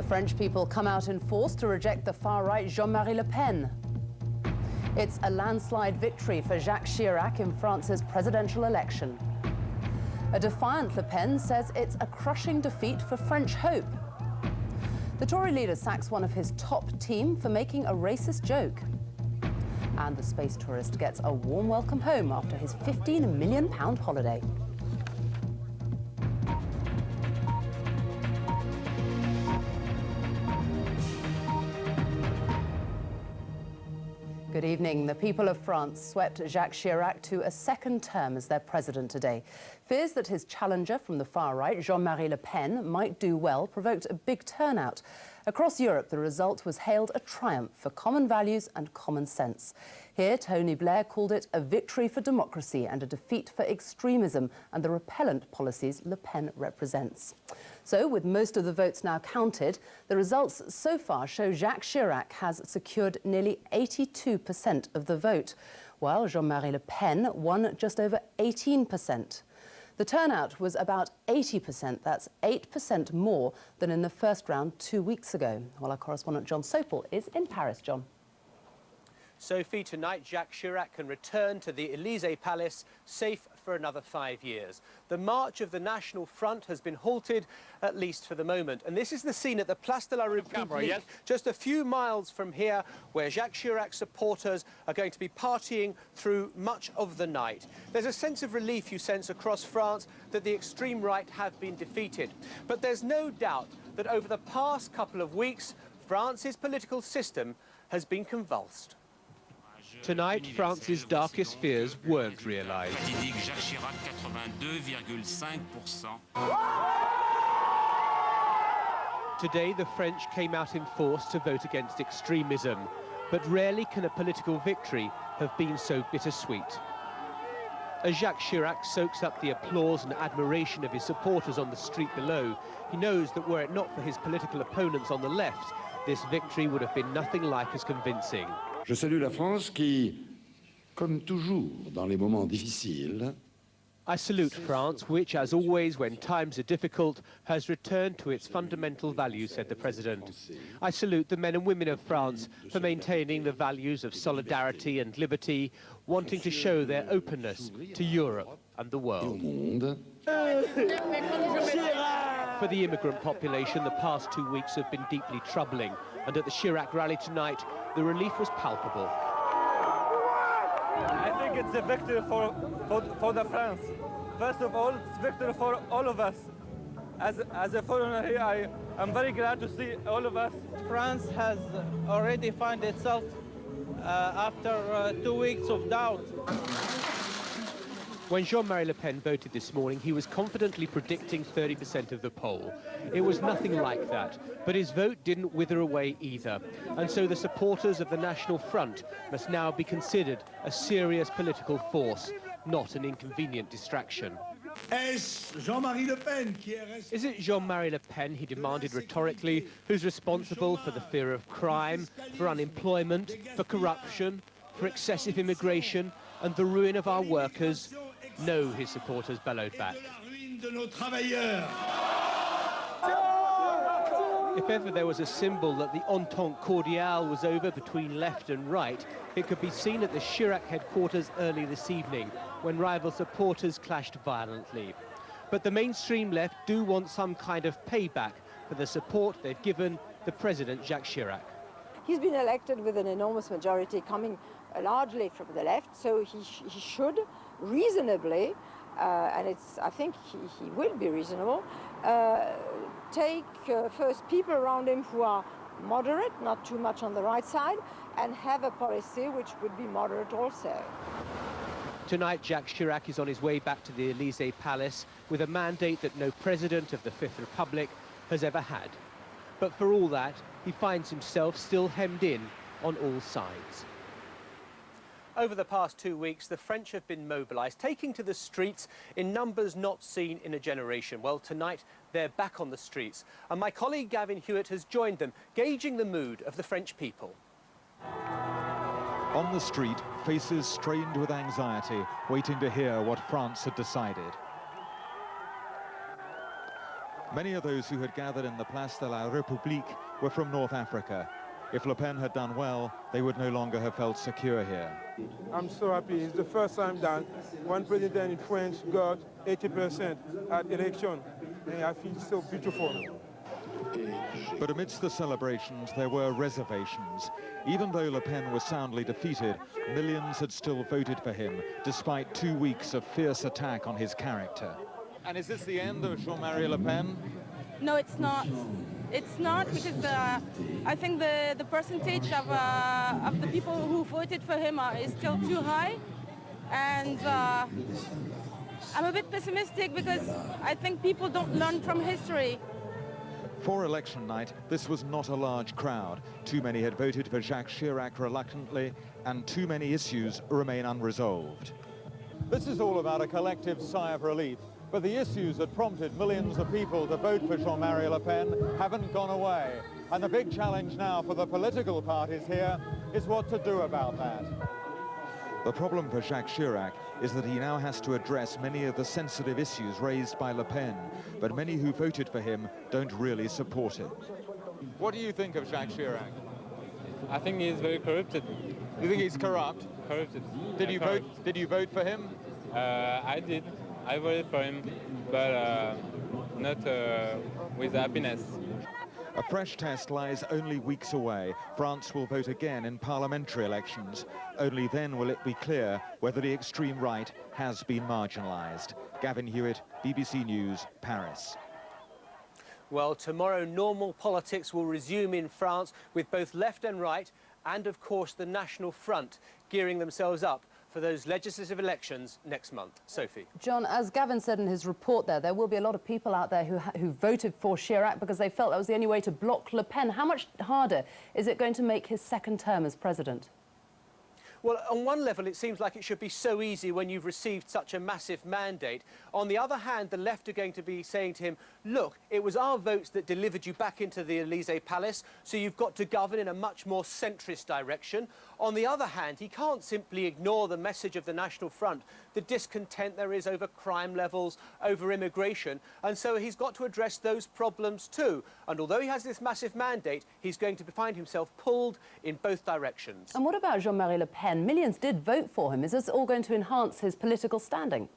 The French people come out in force to reject the far-right Jean-Marie Le Pen. It's a landslide victory for Jacques Chirac in France's presidential election. A defiant Le Pen says it's a crushing defeat for French hope. The Tory leader sacks one of his top team for making a racist joke. And the space tourist gets a warm welcome home after his £15 million holiday. Good evening. The people of France swept Jacques Chirac to a second term as their president today. Fears that his challenger from the far right, Jean-Marie Le Pen, might do well provoked a big turnout. Across Europe, the result was hailed a triumph for common values and common sense. Here, Tony Blair called it a victory for democracy and a defeat for extremism and the repellent policies Le Pen represents. So, with most of the votes now counted, the results so far show Jacques Chirac has secured nearly 82% of the vote, while Jean-Marie Le Pen won just over 18%. The turnout was about 80%. That's 8% more than in the first round 2 weeks ago. Well, our correspondent John Sopel is in Paris. John. Sophie, tonight Jacques Chirac can return to the Élysée Palace safe for another 5 years. The march of the National Front has been halted, at least for the moment. And this is the scene at the Place de la République, just a few miles from here, where Jacques Chirac's supporters are going to be partying through much of the night. There's a sense of relief you sense across France that the extreme right have been defeated. But there's no doubt that over the past couple of weeks, France's political system has been convulsed. Tonight, France's darkest fears weren't realised. Today, the French came out in force to vote against extremism. But rarely can a political victory have been so bittersweet. As Jacques Chirac soaks up the applause and admiration of his supporters on the street below, he knows that were it not for his political opponents on the left, this victory would have been nothing like as convincing. Je salue la France qui, comme toujours dans les moments difficiles, I salute France, which, as always when times are difficult, has returned to its fundamental values, said the President. I salute the men and women of France for maintaining the values of solidarity and liberty, wanting to show their openness to Europe and the world. For the immigrant population, the past 2 weeks have been deeply troubling, and at the Chirac rally tonight, the relief was palpable. I think it's a victory for the France. First of all, it's a victory for all of us. As a foreigner here, I'm very glad to see all of us. France has already found itself after 2 weeks of doubt. When Jean-Marie Le Pen voted this morning, he was confidently predicting 30% of the poll. It was nothing like that, but his vote didn't wither away either. And so the supporters of the National Front must now be considered a serious political force, not an inconvenient distraction. Is it Jean-Marie Le Pen, he demanded rhetorically, who's responsible for the fear of crime, for unemployment, for corruption, for excessive immigration, and the ruin of our workers? No, his supporters bellowed back. If ever there was a symbol that the entente cordiale was over between left and right, it could be seen at the Chirac headquarters early this evening, when rival supporters clashed violently. But the mainstream left do want some kind of payback for the support they've given the President Jacques Chirac. He's been elected with an enormous majority coming largely from the left, so he should reasonably, and I think he will be reasonable, take first people around him who are moderate, not too much on the right side, and have a policy which would be moderate also. Tonight, Jacques Chirac is on his way back to the Élysée Palace with a mandate that no president of the Fifth Republic has ever had. But for all that, he finds himself still hemmed in on all sides. Over the past 2 weeks, the French have been mobilised, taking to the streets in numbers not seen in a generation. Well, tonight, they're back on the streets. And my colleague Gavin Hewitt has joined them, gauging the mood of the French people. On the street, faces strained with anxiety, waiting to hear what France had decided. Many of those who had gathered in the Place de la République were from North Africa. If Le Pen had done well, they would no longer have felt secure here. I'm so happy. It's the first time that one president in France got 80% at election, and I feel so beautiful. But amidst the celebrations, there were reservations. Even though Le Pen was soundly defeated, millions had still voted for him, despite 2 weeks of fierce attack on his character. And is this the end of Jean-Marie Le Pen? No, it's not. It's not, because I think the percentage of the people who voted for him is still too high. And I'm a bit pessimistic because I think people don't learn from history. For election night, this was not a large crowd. Too many had voted for Jacques Chirac reluctantly, and too many issues remain unresolved. This is all about a collective sigh of relief. But the issues that prompted millions of people to vote for Jean-Marie Le Pen haven't gone away. And the big challenge now for the political parties here is what to do about that. The problem for Jacques Chirac is that he now has to address many of the sensitive issues raised by Le Pen, but many who voted for him don't really support him. What do you think of Jacques Chirac? I think he's very corrupted. You think he's corrupt? Corrupted. Did you vote for him? I did. I voted for him, but not with happiness. A fresh test lies only weeks away. France will vote again in parliamentary elections. Only then will it be clear whether the extreme right has been marginalised. Gavin Hewitt, BBC News, Paris. Well, tomorrow normal politics will resume in France with both left and right and, of course, the National Front gearing themselves up for those legislative elections next month. Sophie. John, as Gavin said in his report there will be a lot of people out there who voted for Chirac because they felt that was the only way to block Le Pen. How much harder is it going to make his second term as president? Well, on one level, it seems like it should be so easy when you've received such a massive mandate. On the other hand, the left are going to be saying to him, look, it was our votes that delivered you back into the Élysée Palace, so you've got to govern in a much more centrist direction. On the other hand, he can't simply ignore the message of the National Front, the discontent there is over crime levels, over immigration, and so he's got to address those problems too. And although he has this massive mandate, he's going to find himself pulled in both directions. And what about Jean-Marie Le Pen? Millions did vote for him. Is this all going to enhance his political standing?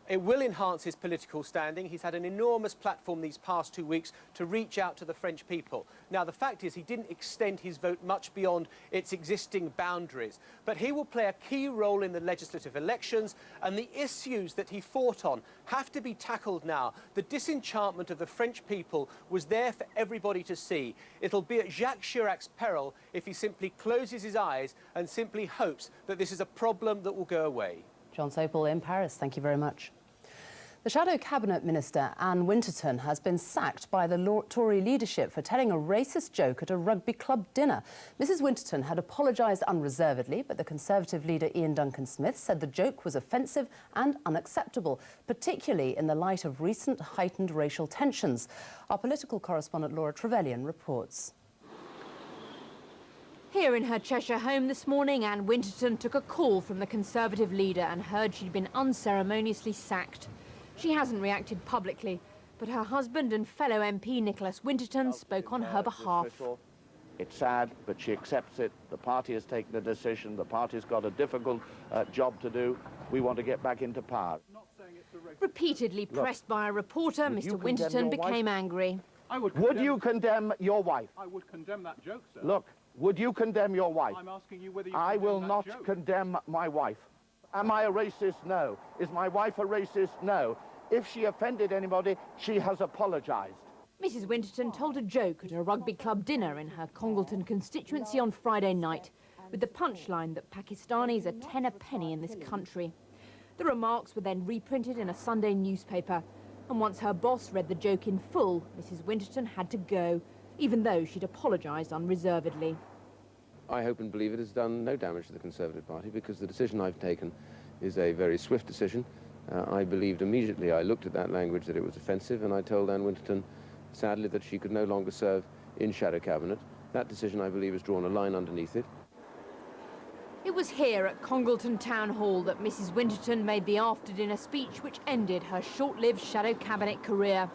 It will enhance his political standing. He's had an enormous platform these past 2 weeks to reach out to the French people. Now, the fact is he didn't extend his vote much beyond its existing boundaries. But he will play a key role in the legislative elections, and the issues that he fought on have to be tackled now. The disenchantment of the French people was there for everybody to see. It'll be at Jacques Chirac's peril if he simply closes his eyes and simply hopes that this is a problem that will go away. John Sopel in Paris, thank you very much. The Shadow Cabinet Minister, Anne Winterton, has been sacked by the Tory leadership for telling a racist joke at a rugby club dinner. Mrs Winterton had apologised unreservedly, but the Conservative leader Ian Duncan-Smith said the joke was offensive and unacceptable, particularly in the light of recent heightened racial tensions. Our political correspondent Laura Trevelyan reports. Here in her Cheshire home this morning, Anne Winterton took a call from the Conservative leader and heard she'd been unceremoniously sacked. She hasn't reacted publicly, but her husband and fellow MP Nicholas Winterton spoke on her behalf. It's sad, but she accepts it. The party has taken a decision. The party's got a difficult job to do. We want to get back into power. Repeatedly pressed by a reporter, Mr Winterton became angry. Would you condemn your wife? I would condemn that joke, sir. Look, would you condemn your wife? I'm asking you whether you I will not condemn my wife. Am I a racist? No. Is my wife a racist? No. If she offended anybody, she has apologised. Mrs Winterton told a joke at a rugby club dinner in her Congleton constituency on Friday night, with the punchline that Pakistanis are 10 a penny in this country. The remarks were then reprinted in a Sunday newspaper, and once her boss read the joke in full, Mrs Winterton had to go, even though she'd apologised unreservedly. I hope and believe it has done no damage to the Conservative Party, because the decision I've taken is a very swift decision. I believed immediately, I looked at that language, that it was offensive, and I told Anne Winterton, sadly, that she could no longer serve in Shadow Cabinet. That decision, I believe, has drawn a line underneath it. It was here at Congleton Town Hall that Mrs Winterton made the after-dinner speech which ended her short-lived Shadow Cabinet career.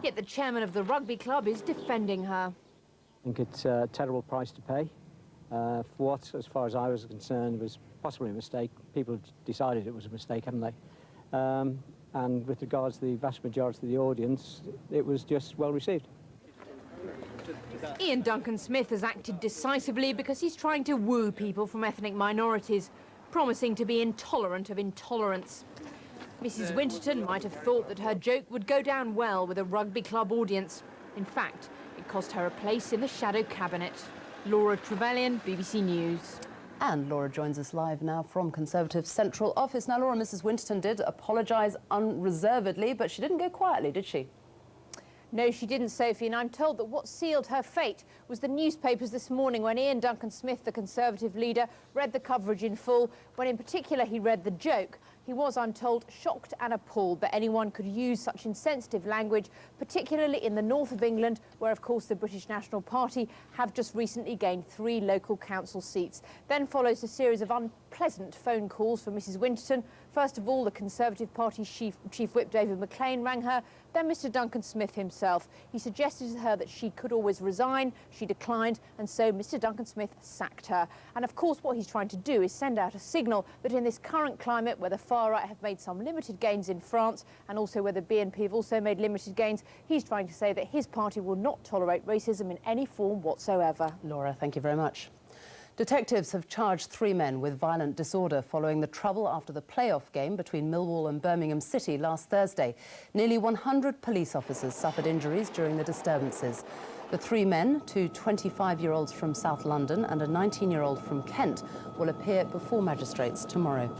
Yet the chairman of the rugby club is defending her. I think it's a terrible price to pay for what, as far as I was concerned, was possibly a mistake. People decided it was a mistake, haven't they? And with regards to the vast majority of the audience, it was just well received. Ian Duncan-Smith has acted decisively because he's trying to woo people from ethnic minorities, promising to be intolerant of intolerance. Mrs. Winterton might have thought that her joke would go down well with a rugby club audience. In fact, it cost her a place in the shadow cabinet. Laura Trevelyan, BBC News. And Laura joins us live now from Conservative Central Office. Now, Laura, Mrs. Winterton did apologise unreservedly, but she didn't go quietly, did she? No, she didn't, Sophie, and I'm told that what sealed her fate was the newspapers this morning when Ian Duncan-Smith, the Conservative leader, read the coverage in full, when in particular he read the joke. He was, I'm told, shocked and appalled that anyone could use such insensitive language, particularly in the north of England, where, of course, the British National Party have just recently gained 3 local council seats. Then follows a series of unpleasant phone calls for Mrs. Winterton. First of all, the Conservative Party's Chief Whip David McLean rang her, then Mr. Duncan-Smith himself. He suggested to her that she could always resign. She declined, and so Mr. Duncan-Smith sacked her. And of course, what he's trying to do is send out a signal that in this current climate, where the far right have made some limited gains in France, and also where the BNP have also made limited gains, he's trying to say that his party will not tolerate racism in any form whatsoever. Laura, thank you very much. Detectives have charged 3 men with violent disorder following the trouble after the playoff game between Millwall and Birmingham City last Thursday. Nearly 100 police officers suffered injuries during the disturbances. The 3 men, 2 25-year-olds from South London and a 19-year-old from Kent, will appear before magistrates tomorrow.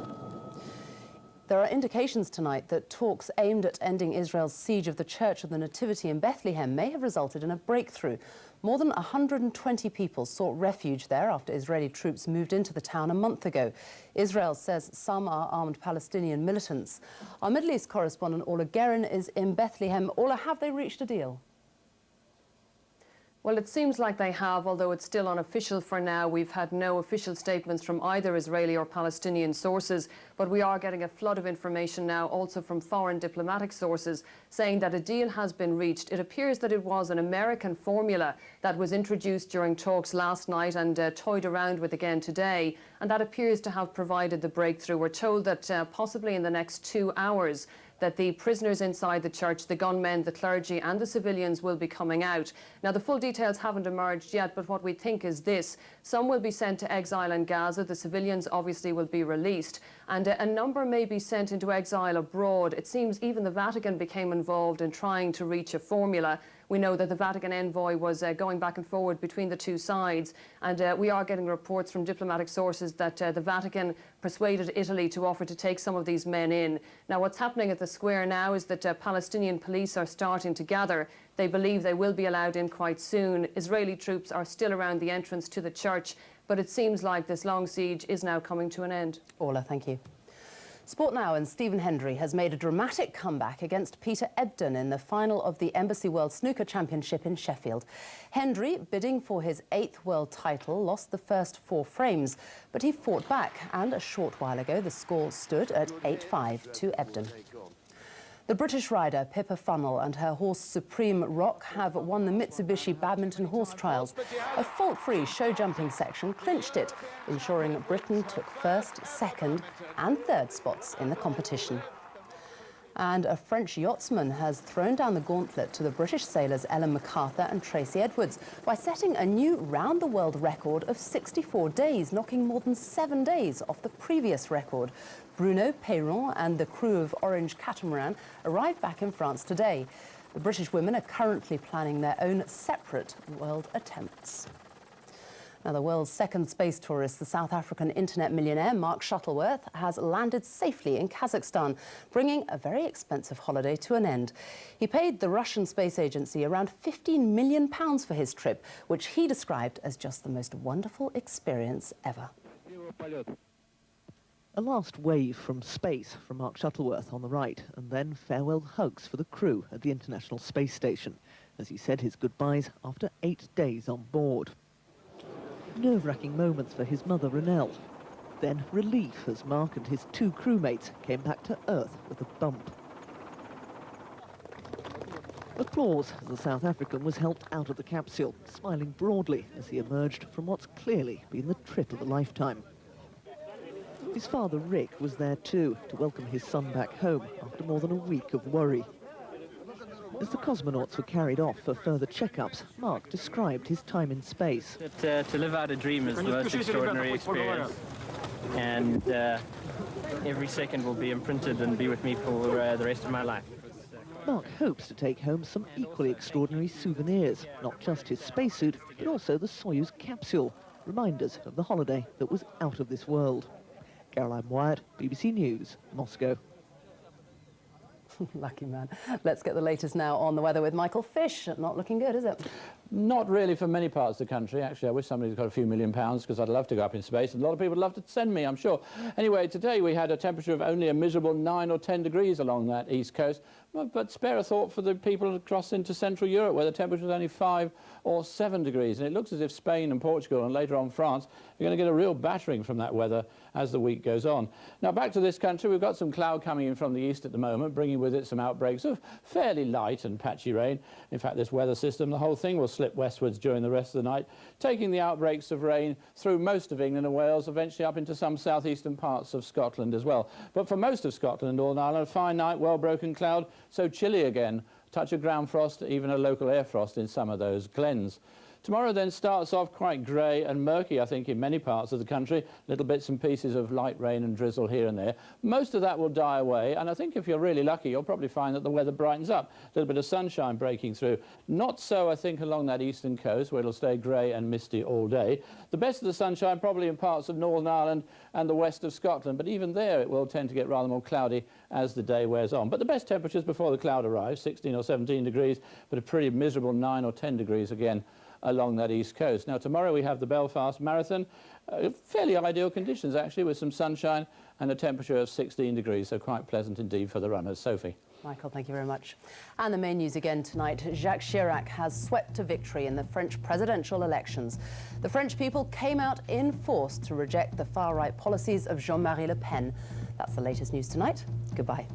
There are indications tonight that talks aimed at ending Israel's siege of the Church of the Nativity in Bethlehem may have resulted in a breakthrough. More than 120 people sought refuge there after Israeli troops moved into the town a month ago. Israel says some are armed Palestinian militants. Our Middle East correspondent Orla Guerin is in Bethlehem. Orla, have they reached a deal? Well, it seems like they have, although it's still unofficial for now. We've had no official statements from either Israeli or Palestinian sources, but we are getting a flood of information now, also from foreign diplomatic sources, saying that a deal has been reached. It appears that it was an American formula that was introduced during talks last night and toyed around with again today, and that appears to have provided the breakthrough. We're told that possibly in the next 2 hours, that the prisoners inside the church, the gunmen, the clergy and the civilians will be coming out. Now, the full details haven't emerged yet, but what we think is this. Some will be sent to exile in Gaza. The civilians obviously will be released. And a number may be sent into exile abroad. It seems even the Vatican became involved in trying to reach a formula. We know that the Vatican envoy was going back and forward between the 2 sides, and we are getting reports from diplomatic sources that the Vatican persuaded Italy to offer to take some of these men in. Now, what's happening at the square now is that Palestinian police are starting to gather. They believe they will be allowed in quite soon. Israeli troops are still around the entrance to the church, but it seems like this long siege is now coming to an end. Orla, thank you. Sport now, and Stephen Hendry has made a dramatic comeback against Peter Ebdon in the final of the Embassy World Snooker Championship in Sheffield. Hendry, bidding for his 8th world title, lost the first 4 frames, but he fought back, and a short while ago the score stood at 8-5 to Ebdon. The British rider Pippa Funnell and her horse Supreme Rock have won the Mitsubishi Badminton Horse Trials. A fault-free show jumping section clinched it, ensuring Britain took 1st, 2nd and 3rd spots in the competition. And a French yachtsman has thrown down the gauntlet to the British sailors Ellen MacArthur and Tracy Edwards by setting a new round-the-world record of 64 days, knocking more than 7 days off the previous record. Bruno Peyron and the crew of Orange Catamaran arrived back in France today. The British women are currently planning their own separate world attempts. Now, the world's 2nd space tourist, the South African internet millionaire Mark Shuttleworth, has landed safely in Kazakhstan, bringing a very expensive holiday to an end. He paid the Russian space agency around £15 million for his trip, which he described as just the most wonderful experience ever. A last wave from space from Mark Shuttleworth on the right, and then farewell hugs for the crew at the International Space Station, as he said his goodbyes after 8 days on board. Nerve-wracking moments for his mother, Ronelle. Then relief as Mark and his 2 crewmates came back to Earth with a bump. Applause as the South African was helped out of the capsule, smiling broadly as he emerged from what's clearly been the trip of a lifetime. His father, Rick, was there too, to welcome his son back home after more than a week of worry. As the cosmonauts were carried off for further checkups, Mark described his time in space. To live out a dream is the most extraordinary experience, and every second will be imprinted and be with me for the rest of my life. Mark hopes to take home some equally extraordinary souvenirs, not just his spacesuit, but also the Soyuz capsule, reminders of the holiday that was out of this world. Caroline Wyatt, BBC News, Moscow. Lucky man. Let's get the latest now on the weather with Michael Fish. Not looking good, is it? Not really for many parts of the country. Actually, I wish somebody's got a few £1 million because I'd love to go up in space. And a lot of people would love to send me, I'm sure. Anyway, today we had a temperature of only a miserable 9 or 10 degrees along that east coast. But spare a thought for the people across into Central Europe, where the temperature is only 5 or 7 degrees. And it looks as if Spain and Portugal and later on France are going to get a real battering from that weather as the week goes on. Now, back to this country, we've got some cloud coming in from the east at the moment, bringing with it some outbreaks of fairly light and patchy rain. In fact, this weather system, the whole thing will slip westwards during the rest of the night, taking the outbreaks of rain through most of England and Wales, eventually up into some southeastern parts of Scotland as well. But for most of Scotland and Northern Ireland, a fine night, well-broken cloud, so chilly again, touch of ground frost, even a local air frost in some of those glens. Tomorrow then starts off quite grey and murky, I think, in many parts of the country. Little bits and pieces of light rain and drizzle here and there. Most of that will die away, and I think if you're really lucky, you'll probably find that the weather brightens up. A little bit of sunshine breaking through. Not so, I think, along that eastern coast, where it'll stay grey and misty all day. The best of the sunshine probably in parts of Northern Ireland and the west of Scotland, but even there it will tend to get rather more cloudy as the day wears on. But the best temperatures before the cloud arrives, 16 or 17 degrees, but a pretty miserable 9 or 10 degrees again along that east coast. Now, tomorrow we have the Belfast Marathon. Fairly ideal conditions, actually, with some sunshine and a temperature of 16 degrees, so quite pleasant indeed for the runners. Sophie. Michael, thank you very much. And the main news again tonight. Jacques Chirac has swept to victory in the French presidential elections. The French people came out in force to reject the far-right policies of Jean-Marie Le Pen. That's the latest news tonight. Goodbye.